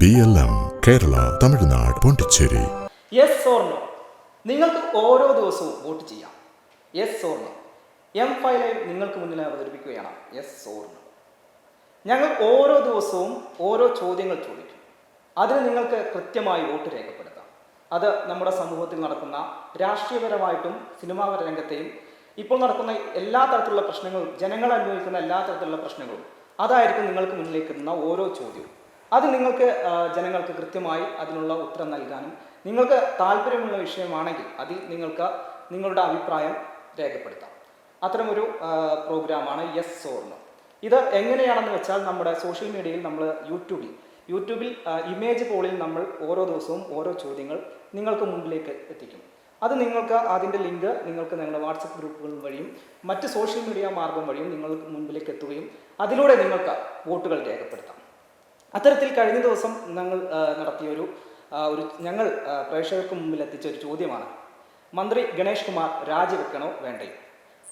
BLM Kerala Tamil Nadu Pondicherry. Yes or no, നിങ്ങൾക്ക് ഓരോ ദിവസവും വോട്ട് ചെയ്യാം. Yes or no, M5 live നിങ്ങൾക്ക് മുന്നിൽ അവതരിപ്പിക്കുകയാണ്. Yes or no. ഞങ്ങൾ ഓരോ ദിവസവും ഓരോ ചോദ്യങ്ങൾ ചോദിക്കും. അതിന് നിങ്ങൾക്ക് കൃത്യമായി വോട്ട് രേഖപ്പെടുത്താം. അത് നമ്മുടെ സമൂഹത്തിൽ നടക്കുന്ന രാഷ്ട്രീയപരമായിട്ടും സിനിമാ രംഗത്തെയും ഇപ്പോൾ നടക്കുന്ന എല്ലാ തരത്തിലുള്ള പ്രശ്നങ്ങളും, ജനങ്ങൾ അനുഭവിക്കുന്ന എല്ലാ തരത്തിലുള്ള പ്രശ്നങ്ങളും, അതായിരിക്കും നിങ്ങൾക്ക് മുന്നിലേക്ക് എത്തുന്ന ഓരോ ചോദ്യവും. അത് നിങ്ങൾക്ക് ജനങ്ങൾക്ക് കൃത്യമായി അതിനുള്ള ഉത്തരം നൽകാനും നിങ്ങൾക്ക് താല്പര്യമുള്ള വിഷയമാണെങ്കിൽ അതിൽ നിങ്ങൾക്ക് നിങ്ങളുടെ അഭിപ്രായം രേഖപ്പെടുത്താം. അത്തരമൊരു പ്രോഗ്രാമാണ് യെസ് ഓർ നോ. ഇത് എങ്ങനെയാണെന്ന് വെച്ചാൽ നമ്മുടെ സോഷ്യൽ മീഡിയയിൽ നമ്മൾ യൂട്യൂബിൽ ഇമേജ് പോളിൽ നമ്മൾ ഓരോ ദിവസവും ഓരോ ചോദ്യങ്ങൾ നിങ്ങൾക്ക് മുമ്പിലേക്ക് എത്തിക്കും. അത് നിങ്ങൾക്ക് അതിൻ്റെ ലിങ്ക് നിങ്ങൾക്ക് നിങ്ങളുടെ വാട്സപ്പ് ഗ്രൂപ്പുകൾ വഴിയും മറ്റ് സോഷ്യൽ മീഡിയ മാർഗം വഴിയും നിങ്ങൾക്ക് മുമ്പിലേക്ക് എത്തുകയും അതിലൂടെ നിങ്ങൾക്ക് വോട്ടുകൾ രേഖപ്പെടുത്താം. അത്തരത്തിൽ കഴിഞ്ഞ ദിവസം ഞങ്ങൾ നടത്തിയ ഞങ്ങൾ പ്രേക്ഷകർക്ക് മുമ്പിൽ എത്തിച്ച ഒരു ചോദ്യമാണ്, മന്ത്രി ഗണേഷ് കുമാർ രാജിവെക്കണോ വേണ്ടയോ?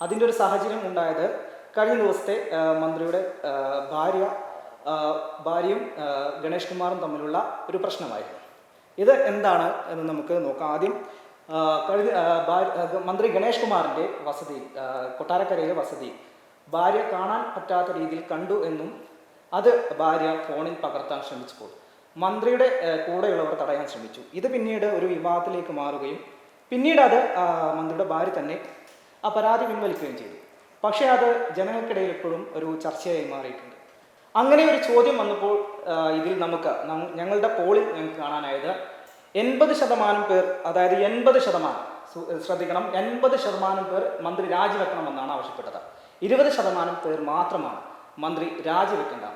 അതിൻ്റെ ഒരു സാഹചര്യം ഉണ്ടായത് കഴിഞ്ഞ ദിവസത്തെ മന്ത്രിയുടെ ഭാര്യയും ഗണേഷ് കുമാറും തമ്മിലുള്ള ഒരു പ്രശ്നമായിരുന്നു. ഇത് എന്താണ് എന്ന് നമുക്ക് നോക്കാം. ആദ്യം മന്ത്രി ഗണേഷ് കുമാറിൻ്റെ വസതിയിൽ, കൊട്ടാരക്കരയിലെ വസതിയിൽ ഭാര്യ കാണാൻ പറ്റാത്ത രീതിയിൽ കണ്ടു എന്നും അത് ഭാര്യ ഫോണിൽ പകർത്താൻ ശ്രമിച്ചപ്പോൾ മന്ത്രിയുടെ കൂടെയുള്ളവർ തടയാൻ ശ്രമിച്ചു. ഇത് പിന്നീട് ഒരു വിവാദത്തിലേക്ക് മാറുകയും പിന്നീട് അത് മന്ത്രിയുടെ ഭാര്യ തന്നെ ആ പരാതി പിൻവലിക്കുകയും ചെയ്തു. പക്ഷേ അത് ജനങ്ങൾക്കിടയിൽ എപ്പോഴും ഒരു ചർച്ചയായി മാറിയിട്ടുണ്ട്. അങ്ങനെ ഒരു ചോദ്യം വന്നപ്പോൾ ഇതിൽ ഞങ്ങളുടെ പോളിൽ ഞങ്ങൾക്ക് കാണാനായത് 80% പേർ, അതായത് 80%, ശ്രദ്ധിക്കണം, 80% പേർ മന്ത്രി രാജിവെക്കണമെന്നാണ് ആവശ്യപ്പെട്ടത്. 20% പേർ മാത്രമാണ് മന്ത്രി രാജിവെക്കേണ്ട.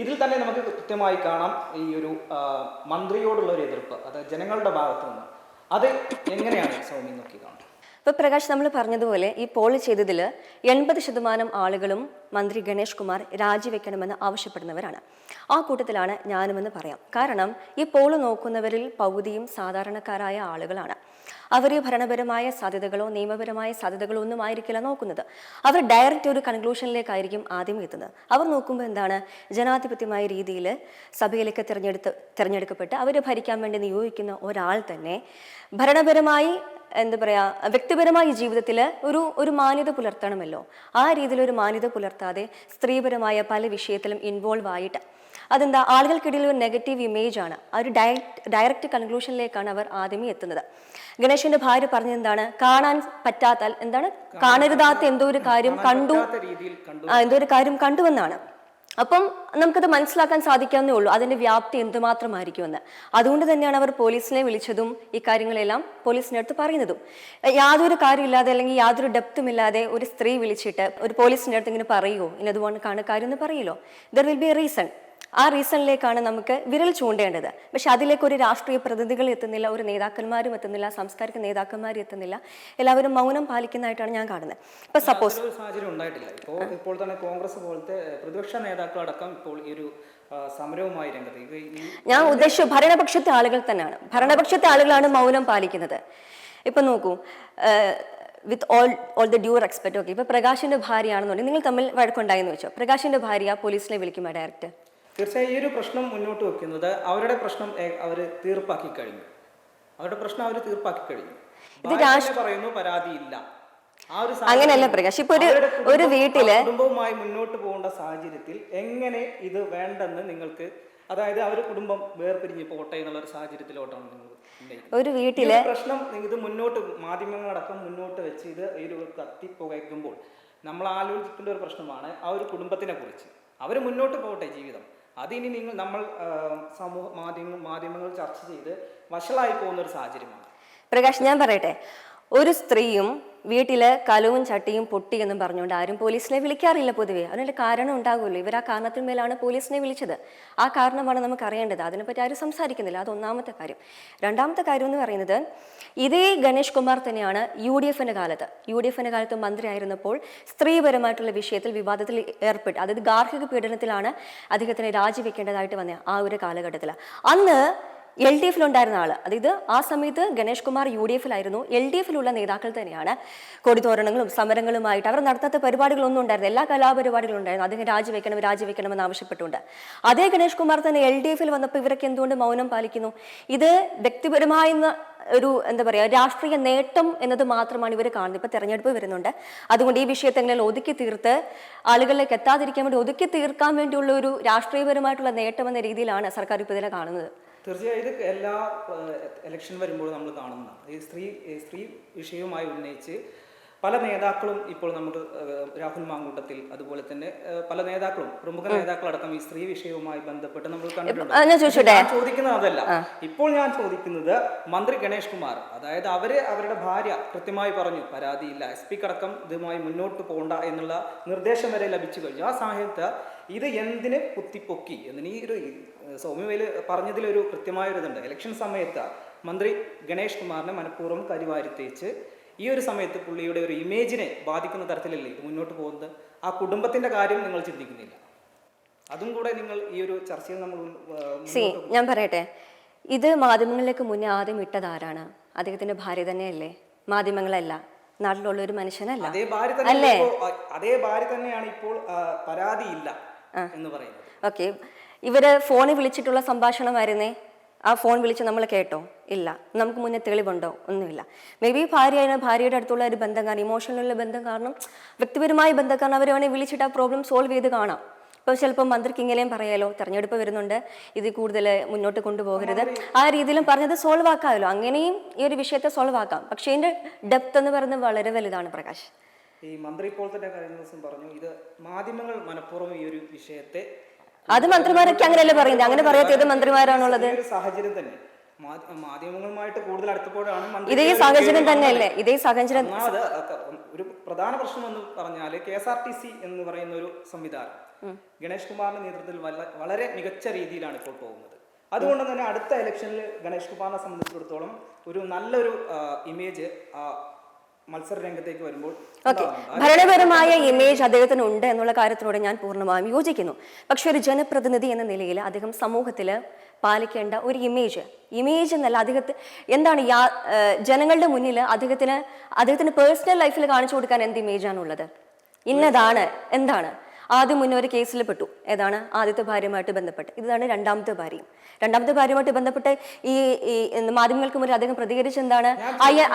ഇതിൽ തന്നെ നമുക്ക് കൃത്യമായി കാണാം ഈ ഒരു മന്ത്രിയോടുള്ള ഒരു എതിർപ്പ്, അത് ജനങ്ങളുടെ ഭാഗത്തു നിന്ന്. അത് എങ്ങനെയാണ് സൗമ്യ നോക്കി കാണുന്നത്? ഇപ്പോൾ പ്രകാശ് നമ്മൾ പറഞ്ഞതുപോലെ ഈ പോൾ ചെയ്തതിൽ 80% ആളുകളും മന്ത്രി ഗണേഷ് കുമാർ രാജിവെക്കണമെന്ന് ആവശ്യപ്പെടുന്നവരാണ്. ആ കൂട്ടത്തിലാണ് ഞാനുമെന്ന് പറയാം. കാരണം ഈ പോൾ നോക്കുന്നവരിൽ പകുതിയും സാധാരണക്കാരായ ആളുകളാണ്. അവർ ഭരണപരമായ സാധ്യതകളോ നിയമപരമായ സാധ്യതകളോ ഒന്നും ആയിരിക്കില്ല നോക്കുന്നത്. അവർ ഡയറക്റ്റ് ഒരു കൺക്ലൂഷനിലേക്കായിരിക്കും ആദ്യം എത്തുന്നത്. അവർ നോക്കുമ്പോൾ എന്താണ്, ജനാധിപത്യമായ രീതിയിൽ സഭയിലേക്ക് തിരഞ്ഞെടുക്കപ്പെട്ട് അവർ ഭരിക്കാൻ വേണ്ടി നിയോഗിക്കുന്ന ഒരാൾ തന്നെ ഭരണപരമായി വ്യക്തിപരമായ ജീവിതത്തിൽ ഒരു മാന്യത പുലർത്തണമല്ലോ. ആ രീതിയിൽ ഒരു മാന്യത പുലർത്താതെ സ്ത്രീപരമായ പല വിഷയത്തിലും ഇൻവോൾവ് ആയിട്ട് അതെന്താ, ആളുകൾക്കിടയിൽ ഒരു നെഗറ്റീവ് ഇമേജ് ആണ്. ആ ഒരു ഡയറക്റ്റ് കൺക്ലൂഷനിലേക്കാണ് അവർ ആദ്യമേ എത്തുന്നത്. ഗണേഷിന്റെ ഭാര്യ പറഞ്ഞെന്താണ്, കാണരുതാത്ത എന്തോ ഒരു കാര്യം കണ്ടുവെന്നാണ്. അപ്പം നമുക്കത് മനസ്സിലാക്കാൻ സാധിക്കാവുന്നേ ഉള്ളൂ അതിന്റെ വ്യാപ്തി എന്തുമാത്രമായിരിക്കുമെന്ന്. അതുകൊണ്ട് തന്നെയാണ് അവർ പോലീസിനെ വിളിച്ചതും ഈ കാര്യങ്ങളെല്ലാം പോലീസിന്റെ അടുത്ത് പറയുന്നതും. യാതൊരു കാര്യമില്ലാതെ അല്ലെങ്കിൽ യാതൊരു ഡെപ്തും ഇല്ലാതെ ഒരു സ്ത്രീ വിളിച്ചിട്ട് ഒരു പോലീസിന്റെ അടുത്ത് ഇങ്ങനെ പറയുമോ, ഇന്നതുകൊണ്ടാണ് കാര്യം എന്ന് പറയില്ലോ. There will be a reason. ആ റീസണിലേക്കാണ് നമുക്ക് വിരൽ ചൂണ്ടേണ്ടത്. പക്ഷെ അതിലേക്ക് ഒരു രാഷ്ട്രീയ പ്രതിനിധികൾ എത്തുന്നില്ല, ഒരു നേതാക്കന്മാരും എത്തുന്നില്ല, സാംസ്കാരിക നേതാക്കന്മാരും എത്തുന്നില്ല. എല്ലാവരും മൗനം പാലിക്കുന്നതായിട്ടാണ് ഞാൻ കാണുന്നത്. ഇപ്പൊ സപ്പോസ് സാഹചര്യം ഉണ്ടായിട്ടില്ല. ഇപ്പോൾ തന്നെ കോൺഗ്രസ് പോലത്തെ പ്രതിപക്ഷ നേതാക്കളടക്കം ഇപ്പോൾ ഈ ഒരു സമരവുമായി രംഗത്ത്, ഞാൻ ഉദ്ദേശിച്ചു ഭരണപക്ഷത്തെ ആളുകൾ തന്നെയാണ്. ഭരണപക്ഷത്തെ ആളുകളാണ് മൗനം പാലിക്കുന്നത്. ഇപ്പൊ നോക്കൂ, with all the due respect, okay, ഇപ്പൊ പ്രകാശിന്റെ ഭാര്യയാണെന്നുണ്ടെങ്കിൽ നിങ്ങൾ തമ്മിൽ വഴക്കുണ്ടായെന്ന് വെച്ചോ, പ്രകാശിന്റെ ഭാര്യ പോലീസിനെ വിളിക്കുമ്പോൾ ഡയറക്റ്റ് തീർച്ചയായും ഈ ഒരു പ്രശ്നം മുന്നോട്ട് വെക്കുന്നത് അവരുടെ പ്രശ്നം അവർ തീർപ്പാക്കി കഴിഞ്ഞു. പറയുന്നു പരാതിയില്ല. അങ്ങനെയല്ല പ്രകാശ്. ഇപ്പൊ ഒരു വീട്ടില് കുടുംബവുമായി മുന്നോട്ട് പോകേണ്ട സാഹചര്യത്തിൽ എങ്ങനെ ഇത് വേണ്ടെന്ന് നിങ്ങൾക്ക്, അതായത് അവർ കുടുംബം വേർപിരിഞ്ഞ് പോട്ടെ എന്നുള്ള ഒരു സാഹചര്യത്തിലോട്ടാണ് നിങ്ങൾ ഒരു വീട്ടിലെ പ്രശ്നം ഇത് മുന്നോട്ട് മാധ്യമങ്ങളടക്കം മുന്നോട്ട് വെച്ച് ഇത് ഒരു കത്തിപ്പുകയ്ക്കുമ്പോൾ നമ്മൾ ആലോചിക്കേണ്ട ഒരു പ്രശ്നമാണ് ആ ഒരു കുടുംബത്തിനെ കുറിച്ച്. അവർ മുന്നോട്ട് പോകട്ടെ ജീവിതം, അതിനി നമ്മൾ മാധ്യമങ്ങൾ ചർച്ച ചെയ്ത് വഷളായി പോകുന്ന ഒരു സാഹചര്യമാണ്. പ്രകാശ്, ഞാൻ പറയട്ടെ, ഒരു സ്ത്രീയും വീട്ടില് കലവും ചട്ടിയും പൊട്ടി എന്നും പറഞ്ഞുകൊണ്ട് ആരും പോലീസിനെ വിളിക്കാറില്ല പൊതുവെ. അതിനുള്ള കാരണം ഉണ്ടാകുമല്ലോ. ഇവർ ആ കാരണത്തിന്മേലാണ് പോലീസിനെ വിളിച്ചത്. ആ കാരണമാണ് നമുക്ക് അറിയേണ്ടത്. അതിനെപ്പറ്റി ആരും സംസാരിക്കുന്നില്ല. അത് ഒന്നാമത്തെ കാര്യം. രണ്ടാമത്തെ കാര്യം എന്ന് പറയുന്നത്, ഇതേ ഗണേഷ് കുമാർ തന്നെയാണ് യു ഡി എഫിന്റെ കാലത്ത് മന്ത്രിയായിരുന്നപ്പോൾ സ്ത്രീപരമായിട്ടുള്ള വിഷയത്തിൽ വിവാദത്തിൽ ഏർപ്പെട്ട്, അതായത് ഗാർഹിക പീഡനത്തിലാണ് അദ്ദേഹത്തിന് രാജിവെക്കേണ്ടതായിട്ട് വന്നത്. ആ ഒരു കാലഘട്ടത്തിൽ അന്ന് LDF ഉണ്ടായിരുന്ന ആള്, അതായത് ആ സമയത്ത് ഗണേഷ് കുമാർ UDF LDF നേതാക്കൾ തന്നെയാണ് കൊടിതോരണങ്ങളും സമരങ്ങളുമായിട്ട് അവർ നടത്താത്ത പരിപാടികളൊന്നും ഉണ്ടായിരുന്നു, എല്ലാ കലാപരിപാടികളും ഉണ്ടായിരുന്നു. അദ്ദേഹം രാജിവെക്കണമെന്ന് ആവശ്യപ്പെട്ടുകൊണ്ട് അതേ ഗണേഷ് കുമാർ തന്നെ LDF വന്നപ്പോൾ ഇവരൊക്കെ എന്തുകൊണ്ട് മൗനം പാലിക്കുന്നു? ഇത് വ്യക്തിപരമായ ഒരു എന്താ പറയുക രാഷ്ട്രീയ നേട്ടം എന്നത് മാത്രമാണ് ഇവർ കാണുന്നത്. ഇപ്പൊ തെരഞ്ഞെടുപ്പ് വരുന്നുണ്ട്, അതുകൊണ്ട് ഈ വിഷയത്തെ എങ്ങനെ ഒതുക്കി തീർത്ത് ആളുകളിലേക്ക് എത്താതിരിക്കാൻ വേണ്ടി ഒതുക്കി തീർക്കാൻ വേണ്ടിയുള്ള ഒരു രാഷ്ട്രീയപരമായിട്ടുള്ള നേട്ടം എന്ന രീതിയിലാണ് സർക്കാർ ഇപ്പോൾ ഇതിനെ കാണുന്നത്. തീർച്ചയായും ഇത് എല്ലാ ഇലക്ഷൻ വരുമ്പോൾ നമ്മൾ കാണുന്നതാണ്. ഈ സ്ത്രീ വിഷയവുമായി ഉന്നയിച്ച് പല നേതാക്കളും ഇപ്പോൾ നമുക്ക് രാഹുൽ മാങ്കൂട്ടത്തിൽ, അതുപോലെ തന്നെ പല നേതാക്കളും, പ്രമുഖ നേതാക്കളടക്കം ഈ സ്ത്രീ വിഷയവുമായി ബന്ധപ്പെട്ട് നമ്മൾ കണ്ടിട്ടുണ്ട്. ഞാൻ ചോദിക്കുന്നത് അതല്ല, ഇപ്പോൾ ഞാൻ ചോദിക്കുന്നത് മന്ത്രി ഗണേഷ് കുമാർ, അതായത് അവരുടെ ഭാര്യ കൃത്യമായി പറഞ്ഞു പരാതിയില്ല, SP അടക്കം ഇതുമായി മുന്നോട്ട് പോകണ്ട എന്നുള്ള നിർദ്ദേശം വരെ ലഭിച്ചു കഴിഞ്ഞു. ആ സാഹചര്യത്തിൽ ഇത് എന്തിന് കുത്തിപ്പൊക്കി എന്നീ ഒരു സൗമ്യയിൽ പറഞ്ഞതിലൊരു കൃത്യമായൊരു ഇതുണ്ട്. ഇലക്ഷൻ സമയത്ത് മന്ത്രി ഗണേഷ് കുമാറിനെ മനഃപൂർവ്വം കരിവാരി തേച്ച് ഈ ഒരു സമയത്ത് പുള്ളിയുടെ ഒരു ഇമേജിനെ ബാധിക്കുന്ന തരത്തിലല്ലേ ഇത് മുന്നോട്ട് പോകുന്നത്? ആ കുടുംബത്തിന്റെ കാര്യം നിങ്ങൾ ചിന്തിക്കുന്നില്ല? അതും കൂടെ നിങ്ങൾ ഈ ഒരു ചർച്ചയിൽ നമ്മൾ ഞാൻ പറയട്ടെ, ഇത് മാധ്യമങ്ങളിലേക്ക് മുന്നേ ആദ്യം ഇട്ടത് ആരാണ്? അദ്ദേഹത്തിന്റെ ഭാര്യ തന്നെയല്ലേ, മാധ്യമങ്ങളല്ല, നാട്ടിലുള്ള ഒരു മനുഷ്യനല്ല. അതേ ഭാര്യ തന്നെയാണ് ഇപ്പോൾ പരാതിയില്ല എന്ന് പറയുന്നത്. ഓക്കെ, ഇവര് ഫോണിൽ വിളിച്ചിട്ടുള്ള സംഭാഷണമായിരുന്നേ, ആ ഫോൺ വിളിച്ച് നമ്മൾ കേട്ടോ? ഇല്ല. നമുക്ക് മുന്നേ തെളിവുണ്ടോ? ഒന്നുമില്ല. മേ ബി ഭാര്യയുടെ അടുത്തുള്ള ഒരു ബന്ധം കാരണം, ഇമോഷണലുള്ള ബന്ധം കാരണം, വ്യക്തിപരമായ ബന്ധം കാരണം അവർ വേണേൽ വിളിച്ചിട്ട് ആ പ്രോബ്ലം സോൾവ് ചെയ്ത് കാണാം. ഇപ്പോൾ ചിലപ്പോൾ മന്ത്രിക്ക് ഇങ്ങനെയും പറയാലോ, തെരഞ്ഞെടുപ്പ് വരുന്നുണ്ട്, ഇത് കൂടുതൽ മുന്നോട്ട് കൊണ്ടുപോകരുത്, ആ രീതിയിലും പറഞ്ഞത് സോൾവ് ആക്കാമല്ലോ. അങ്ങനെയും ഈ ഒരു വിഷയത്തെ സോൾവ് ആക്കാം. പക്ഷേ ഇതിന്റെ ഡെപ്ത് എന്ന് പറയുന്നത് വളരെ വലുതാണ് പ്രകാശ്. ഈ മന്ത്രി ഇപ്പോൾ തന്നെ കഴിഞ്ഞ ദിവസം പറഞ്ഞു ഇത് മാധ്യമങ്ങൾ മനഃപൂർവ്വം ഈ ഒരു വിഷയത്തെ, അത് മന്ത്രിമാരൊക്കെ അങ്ങനെയല്ലേ പറയുന്നത്, അങ്ങനെ പറയാത്ത ഏത് മന്ത്രിമാരാണുള്ളത്? സാഹചര്യം തന്നെ മാധ്യമങ്ങളുമായിട്ട് കൂടുതൽ അടുത്തപ്പോഴാണ് ഇതേ സാഹചര്യം തന്നെയല്ലേ? ഇതേ സാഹചര്യം. ഒരു പ്രധാന പ്രശ്നം എന്ന് പറഞ്ഞാൽ KSRTC എന്ന് പറയുന്ന ഒരു സംവിധാനം ഗണേഷ് കുമാറിന്റെ നേതൃത്വത്തിൽ വളരെ മികച്ച രീതിയിലാണ് ഇപ്പോൾ പോകുന്നത്. അതുകൊണ്ട് തന്നെ അടുത്ത ഇലക്ഷനിൽ ഗണേഷ് കുമാറിനെ സംബന്ധിച്ചിടത്തോളം ഒരു നല്ലൊരു ഇമേജ് മത്സര രംഗത്തേക്ക് വരുമ്പോൾ ഭരണപരമായ ഇമേജ് അദ്ദേഹത്തിന് ഉണ്ട് എന്നുള്ള കാര്യത്തിനോട് ഞാൻ പൂർണ്ണമായും യോജിക്കുന്നു. പക്ഷെ ഒരു ജനപ്രതിനിധി എന്ന നിലയിൽ അദ്ദേഹം സമൂഹത്തിൽ പാലിക്കേണ്ട ഒരു ഇമേജ് എന്നല്ല, എന്താണ് ജനങ്ങളുടെ മുന്നിൽ അദ്ദേഹത്തിന് പേഴ്സണൽ ലൈഫിൽ കാണിച്ചു കൊടുക്കാൻ എന്ത് ഇമേജാണുള്ളത്? ഇന്നതാണ് എന്താണ്? ആദ്യം മുന്നേ ഒരു കേസിൽ പെട്ടു, ഏതാണ്? ആദ്യത്തെ ഭാര്യയുമായിട്ട് ബന്ധപ്പെട്ട്. ഇതാണ് രണ്ടാമത്തെ ഭാര്യയുമായിട്ട് ബന്ധപ്പെട്ട് ഈ മാധ്യമങ്ങൾക്ക് മുന്നിൽ അദ്ദേഹം പ്രതികരിച്ചെന്താണ്?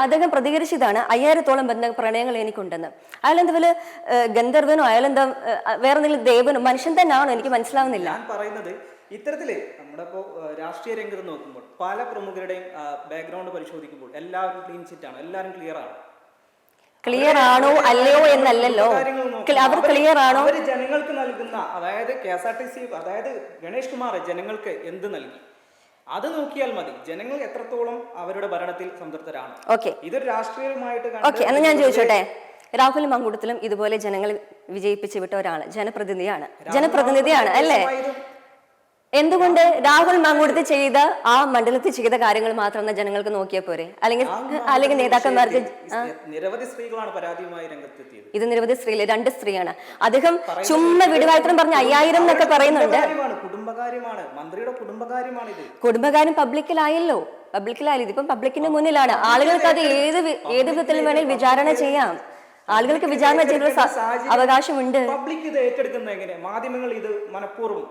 അദ്ദേഹം പ്രതികരിച്ചതാണ് 5000-ഓളം പ്രണയങ്ങൾ എനിക്കുണ്ടെന്ന്. അയാളെന്താ വല്ല ഗന്ധർവനോ, അയാളെന്താ വേറെ എന്തെങ്കിലും ദേവനോ? മനുഷ്യൻ തന്നെയാണോ? എനിക്ക് മനസ്സിലാവുന്നില്ല. ഞാൻ പറയുന്നത് ഇത്തരത്തില് നമ്മുടെ ഇപ്പോൾ രാഷ്ട്രീയ രംഗത്ത് നോക്കുമ്പോൾ പല പ്രമുഖരുടെയും ബാക്ക്ഗ്രൗണ്ട് പരിശോധിക്കുമ്പോൾ എല്ലാവരും ക്ലീൻ ചിറ്റാണ്, എല്ലാവരും ക്ലിയർ ആണോ അല്ലയോ എന്നല്ലല്ലോ, അവർ ക്ലിയർ ആണോ? അവർ ജനങ്ങൾക്ക് നൽകുന്ന, അതായത് KSRTC, അതായത് ഗണേഷ് കുമാർ ജനങ്ങൾക്ക് എന്ത് നൽകി അത് നോക്കിയാൽ മതി. ജനങ്ങൾ എത്രത്തോളം അവരുടെ ഭരണത്തിൽ സംതൃപ്തരാണ്. ഇതൊരു രാഷ്ട്രീയമായിട്ട്. എന്നാ ഞാൻ ചോദിച്ചോട്ടെ, രാഹുൽ മാങ്കൂട്ടത്തിലും ഇതുപോലെ ജനങ്ങൾ വിജയിപ്പിച്ചു വിട്ട ഒരാള്, ജനപ്രതിനിധിയാണ് അല്ലേ? എന്തുകൊണ്ട് രാഹുൽ മാങ്കൂട്ടത്തിൽ ചെയ്ത ആ മണ്ഡലത്തിൽ ചെയ്ത കാര്യങ്ങൾ മാത്രം ജനങ്ങൾക്ക് നോക്കിയാൽ പോരെ? അല്ലെങ്കിൽ നേതാക്കന്മാർക്ക് നിരവധി സ്ത്രീകളാണ് പരാതിയുമായി രംഗത്തെത്തിയത്. ഇത് നിരവധി സ്ത്രീയില് 2 സ്ത്രീയാണ്. അദ്ദേഹം ചുമ്മാ വിടുവായത്രം പറഞ്ഞ 5000 എന്നൊക്കെ പറയുന്നുണ്ട്. കുടുംബകാര്യമാണ്, മന്ത്രിയുടെ കുടുംബകാര്യമാണ് ഇത്. കുടുംബകാര്യം പബ്ലിക്കിലായല്ലോ. ഇതിപ്പം പബ്ലിക്കിന്റെ മുന്നിലാണ്. ആളുകൾക്ക് അത് ഏത് വിധത്തിൽ വേണേൽ വിചാരണ ചെയ്യാം. ആളുകൾക്ക് വിചാരണ ചെയ്യാനുള്ള അവകാശമുണ്ട്. പബ്ലിക് ഇത് ഏറ്റെടുക്കുന്നത് എങ്ങനെ? മാധ്യമങ്ങൾ ഇത് മനഃപൂർവ്വം,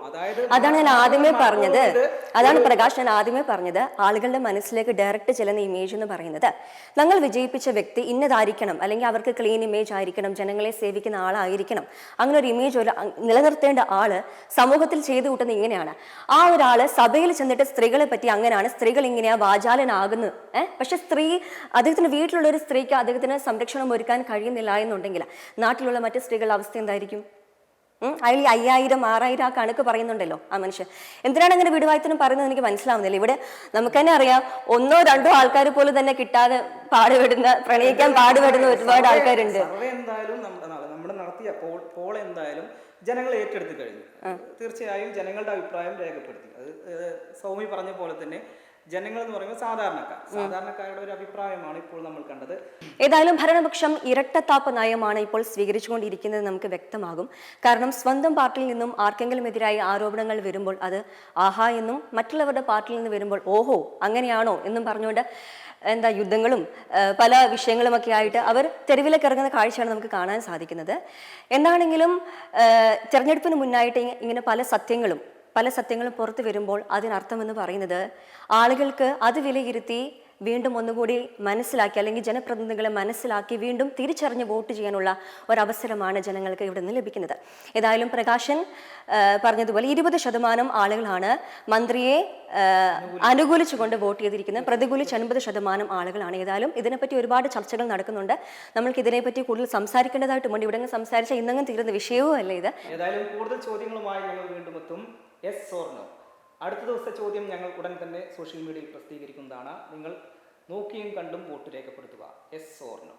അതാണ് ഞാൻ ആദ്യമേ പറഞ്ഞത്. അതാണ് പ്രകാശ് ഞാൻ ആദ്യമേ പറഞ്ഞത്. ആളുകളുടെ മനസ്സിലേക്ക് ഡയറക്റ്റ് ചെല്ലുന്ന ഇമേജ് എന്ന് പറയുന്നത് ഞങ്ങൾ വിജയിപ്പിച്ച വ്യക്തി ഇന്നതായിരിക്കണം, അല്ലെങ്കിൽ അവർക്ക് ക്ലീൻ ഇമേജ് ആയിരിക്കണം, ജനങ്ങളെ സേവിക്കുന്ന ആളായിരിക്കണം, അങ്ങനെ ഒരു ഇമേജ് നിലനിർത്തേണ്ട ആള് സമൂഹത്തിൽ ചെയ്തു കൂട്ടുന്നത് ഇങ്ങനെയാണ്. ആ ഒരാള് സഭയിൽ ചെന്നിട്ട് സ്ത്രീകളെ പറ്റി അങ്ങനെയാണ്, സ്ത്രീകൾ ഇങ്ങനെയാ വാചാലനാകുന്നു. പക്ഷെ അദ്ദേഹത്തിന്റെ വീട്ടിലുള്ള ഒരു സ്ത്രീക്ക് അദ്ദേഹത്തിന് സംരക്ഷണം ഒരുക്കാൻ കഴിയുന്നില്ല എന്നുണ്ടെങ്കിൽ നാട്ടിലുള്ള മറ്റു സ്ത്രീകളുടെ അവസ്ഥ എന്തായിരിക്കും? അയാൾ 5000, 6000 ആ കണക്ക് പറയുന്നുണ്ടല്ലോ ആ മനുഷ്യൻ. എന്തിനാണ് അങ്ങനെ വിടുവായത്തിനും പറയുന്നത് എനിക്ക് മനസ്സിലാവുന്നില്ല. ഇവിടെ നമുക്ക് തന്നെ അറിയാം, 1 or 2 ആൾക്കാർ പോലും തന്നെ കിട്ടാതെ പ്രണയിക്കാൻ പാടുപെടുന്ന ഒരുപാട് ആൾക്കാരുണ്ട്. എന്തായാലും നമ്മൾ നടത്തിയ പോൾ എന്തായാലും ജനങ്ങൾ ഏറ്റെടുത്തു കഴിഞ്ഞു. തീർച്ചയായും ജനങ്ങളുടെ അഭിപ്രായം രേഖപ്പെടുത്തി. അത് സൗമ്യ പറഞ്ഞ പോലെ തന്നെ ജനങ്ങൾ എന്ന് പറയുമ്പോൾ സാധാരണക്കാരുടെ ഒരു അഭിപ്രായമാണ് ഇപ്പോൾ നമ്മൾ കണ്ടത്. ഏതായാലും ഭരണപക്ഷം ഇരട്ടത്താപ്പ് നയമാണ് ഇപ്പോൾ സ്വീകരിച്ചുകൊണ്ടിരിക്കുന്നത് നമുക്ക് വ്യക്തമാകും. കാരണം സ്വന്തം പാർട്ടിയിൽ നിന്നും ആർക്കെങ്കിലും എതിരായി ആരോപണങ്ങൾ വരുമ്പോൾ അത് ആഹാ എന്നും മറ്റുള്ളവരുടെ പാർട്ടിയിൽ നിന്ന് വരുമ്പോൾ ഓഹോ അങ്ങനെയാണോ എന്നും പറഞ്ഞുകൊണ്ട് യുദ്ധങ്ങളും പല വിഷയങ്ങളുമൊക്കെ ആയിട്ട് അവർ തെരുവിലേക്ക് ഇറങ്ങുന്ന കാഴ്ചയാണ് നമുക്ക് കാണാൻ സാധിക്കുന്നത്. എന്താണെങ്കിലും തെരഞ്ഞെടുപ്പിന് മുന്നായിട്ട് ഇങ്ങനെ പല സത്യങ്ങളും പുറത്തു വരുമ്പോൾ അതിനർത്ഥമെന്ന് പറയുന്നത് ആളുകൾക്ക് അത് വിലയിരുത്തി വീണ്ടും ഒന്നുകൂടി മനസ്സിലാക്കി, അല്ലെങ്കിൽ ജനപ്രതിനിധികളെ മനസ്സിലാക്കി വീണ്ടും തിരിച്ചറിഞ്ഞ് വോട്ട് ചെയ്യാനുള്ള ഒരവസരമാണ് ജനങ്ങൾക്ക് ഇവിടെ നിന്ന് ലഭിക്കുന്നത്. ഏതായാലും പ്രകാശൻ പറഞ്ഞതുപോലെ 20% ആളുകളാണ് മന്ത്രിയെ അനുകൂലിച്ചുകൊണ്ട് വോട്ട് ചെയ്തിരിക്കുന്നത്, പ്രതികൂലിച്ച് 80% ആളുകളാണ്. ഏതായാലും ഇതിനെപ്പറ്റി ഒരുപാട് ചർച്ചകൾ നടക്കുന്നുണ്ട്. നമ്മൾക്ക് ഇതിനെപ്പറ്റി കൂടുതൽ സംസാരിക്കേണ്ടതായിട്ടുമുണ്ട്. ഇവിടെ സംസാരിച്ചാൽ ഇന്നങ്ങും തീരുന്ന വിഷയവും അല്ല ഇത്. ഏതായാലും കൂടുതൽ ചോദ്യങ്ങളുമായി ഞങ്ങൾ വീണ്ടും എത്തും. Yes or no. അടുത്ത ദിവസത്തെ ചോദ്യം ഞങ്ങൾ ഉടൻ തന്നെ സോഷ്യൽ മീഡിയയിൽ പ്രസിദ്ധീകരിക്കുന്നതാണ്. നിങ്ങൾ നോക്കിയും കണ്ടും വോട്ട് രേഖപ്പെടുത്തുക. Yes or no.